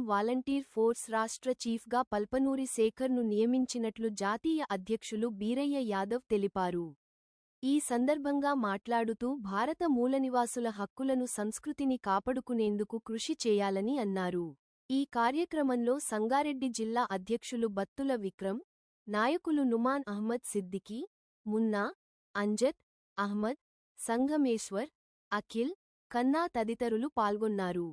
Volunteer force రాష్ట్ర చీఫ్గా పల్పనూరి శేఖర్ను నియమించినట్లు జాతీయ అధ్యక్షులు బీరయ్య యాదవ్ తెలిపారు. ఈ సందర్భంగా మాట్లాడుతూ భారత మూలనివాసుల హక్కులను సంస్కృతిని కాపాడుకునేందుకు కృషి చేయాలని అన్నారు. ఈ కార్యక్రమంలో సంగారెడ్డి జిల్లా అధ్యక్షులు బత్తుల విక్రమ్, నాయకులు నుమాన్ అహ్మద్ సిద్దికీ, మున్నా, అంజద్, అహ్మద్, సంగమేశ్వర్, అఖిల్, కన్నా తదితరులు పాల్గొన్నారు.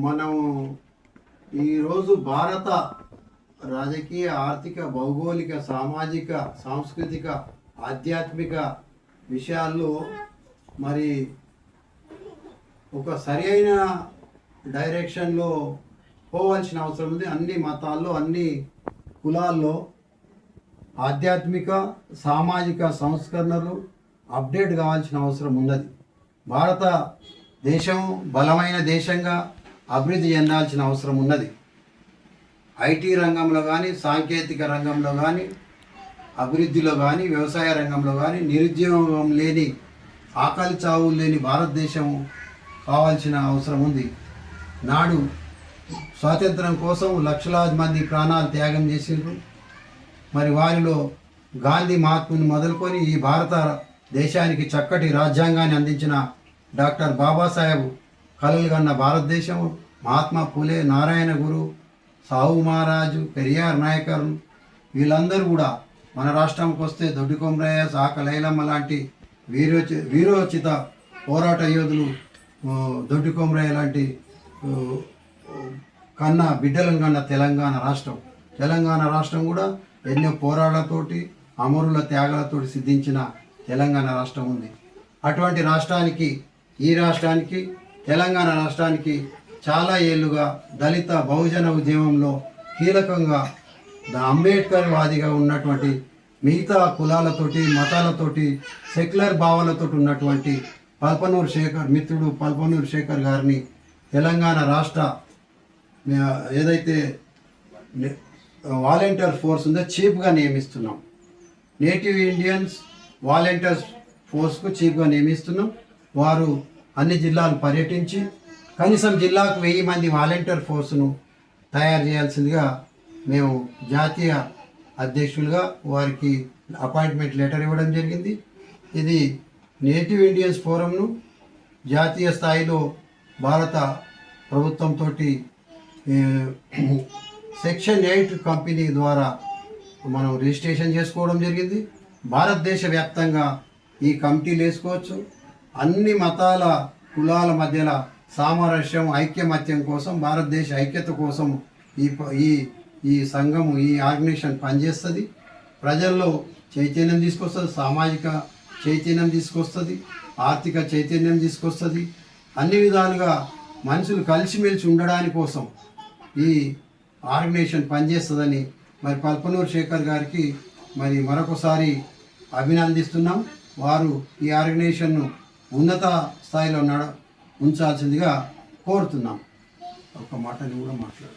మనం ఈరోజు భారత రాజకీయ, ఆర్థిక, భౌగోళిక, సామాజిక, సాంస్కృతిక, ఆధ్యాత్మిక విషయాల్లో మరి ఒక సరైన డైరెక్షన్లో పోవాల్సిన అవసరం ఉంది. అన్ని మతాల్లో, అన్ని కులాల్లో ఆధ్యాత్మిక, సామాజిక సంస్కరణలు అప్డేట్ కావాల్సిన అవసరం ఉన్నది. భారతదేశం బలమైన దేశంగా అభివృద్ధి చెందాల్సిన అవసరం ఉన్నది. ఐటీ రంగంలో కానీ, సాంకేతిక రంగంలో కానీ, అభివృద్ధిలో కానీ, వ్యవసాయ రంగంలో కానీ, నిరుద్యోగం లేని, ఆకలి చావులు లేని భారతదేశం కావాల్సిన అవసరం ఉంది. నాడు స్వాతంత్రం కోసం లక్షలాది మంది ప్రాణాలు త్యాగం చేసిండ్రు. మరి వారిలో గాంధీ మహాత్ముని మొదలుకొని ఈ భారత దేశానికి చక్కటి రాజ్యాంగాన్ని అందించిన డాక్టర్ బాబాసాహెబ్ కలలుగన్న భారతదేశం, మహాత్మా పూలే, నారాయణ గురు, సాహు మహారాజు, పెరియార్ నాయకర్, వీళ్ళందరూ కూడా మన రాష్ట్రంకి వస్తే దొడ్డి కొమరయ్య, సాక లైలమ్మ లాంటి వీరోచిత పోరాట యోధులు, దొడ్డి కొమరయ్య లాంటి కన్నా బిడ్డలను కన్న తెలంగాణ రాష్ట్రం కూడా ఎన్నో పోరాటాలతోటి, అమరుల త్యాగాలతోటి సిద్ధించిన తెలంగాణ రాష్ట్రం ఉంది. అటువంటి రాష్ట్రానికి, ఈ రాష్ట్రానికి, తెలంగాణ రాష్ట్రానికి చాలా ఏళ్ళుగా దళిత బహుజన ఉద్యమంలో కీలకంగా అంబేద్కర్ వాదిగా ఉన్నటువంటి, మిగతా కులాలతోటి, మతాలతోటి, సెక్యులర్ భావాలతో ఉన్నటువంటి పల్పనూరు శేఖర్, మిత్రుడు పల్పనూరు శేఖర్ గారిని తెలంగాణ రాష్ట్ర ఏదైతే వాలంటీర్ ఫోర్స్ ఉందో చీఫ్గా నియమిస్తున్నాం. నేటివ్ ఇండియన్స్ వాలంటీర్స్ ఫోర్స్కు చీఫ్గా నియమిస్తున్నాం. వారు అన్ని జిల్లాలు పర్యటించి కనీసం జిల్లాకు 1000 మంది వాలంటీర్ ఫోర్స్ను తయారు చేయాల్సిందిగా మేము జాతీయ అధ్యక్షులుగా వారికి అపాయింట్మెంట్ లెటర్ ఇవ్వడం జరిగింది. ఇది నేటివ్ ఇండియన్స్ ఫోరంను జాతీయ స్థాయిలో భారత ప్రభుత్వంతో సెక్షన్ 8 కంపెనీ ద్వారా మనం రిజిస్ట్రేషన్ చేసుకోవడం జరిగింది. భారతదేశ వ్యాప్తంగా ఈ కమిటీలు వేసుకోవచ్చు. అన్ని మతాల, కులాల మధ్యలో సామరస్యం, ఐక్యమత్యం కోసం, భారతదేశ ఐక్యత కోసం ఈ సంఘము, ఈ ఆర్గనైజేషన్ పనిచేస్తుంది. ప్రజల్లో చైతన్యం తీసుకొస్తుంది, సామాజిక చైతన్యం తీసుకొస్తుంది, ఆర్థిక చైతన్యం తీసుకొస్తుంది. అన్ని విధాలుగా మనుషులు కలిసిమెలిసి ఉండడానికి కోసం ఈ ఆర్గనైజేషన్ పనిచేస్తుందని మరి పల్పనూరు శేఖర్ గారికి మరి మరొకసారి అభినందిస్తున్నాం. వారు ఈ ఆర్గనైజేషన్ను ఉన్నత స్థాయిలో ఉంచాల్సిందిగా కోరుతున్నాం. ఒక మాటని కూడా మాట్లాడు.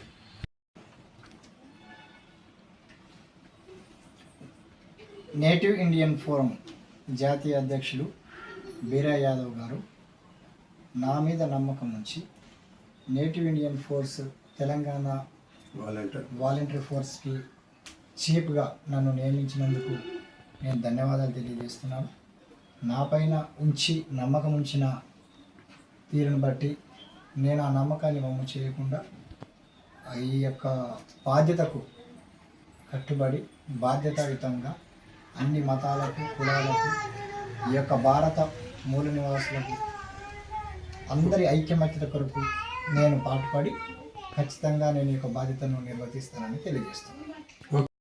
నేటివ్ ఇండియన్ ఫోరం జాతీయ అధ్యక్షులు బీరయ్య యాదవ్ గారు నా మీద నమ్మకం ఉంచి native Indian force Telangana volunteer ఫోర్స్కి చీఫ్గా నన్ను నియమించినందుకు నేను ధన్యవాదాలు తెలియజేస్తున్నాను. నాపైన నమ్మకం ఉంచిన తీరును బట్టి నేను ఆ నమ్మకాన్ని వమ్ము చేయకుండా ఈ యొక్క బాధ్యతకు కట్టుబడి బాధ్యతాయుతంగా అన్ని మతాలకు, కులాలకు, ఈ యొక్క భారత మూల నివాసులకు అందరి ఐక్యమత్యత కొరకు నేను పాటుపడి ఖచ్చితంగా నేను ఈ యొక్క బాధ్యతను నిర్వర్తిస్తానని తెలియజేస్తున్నాను.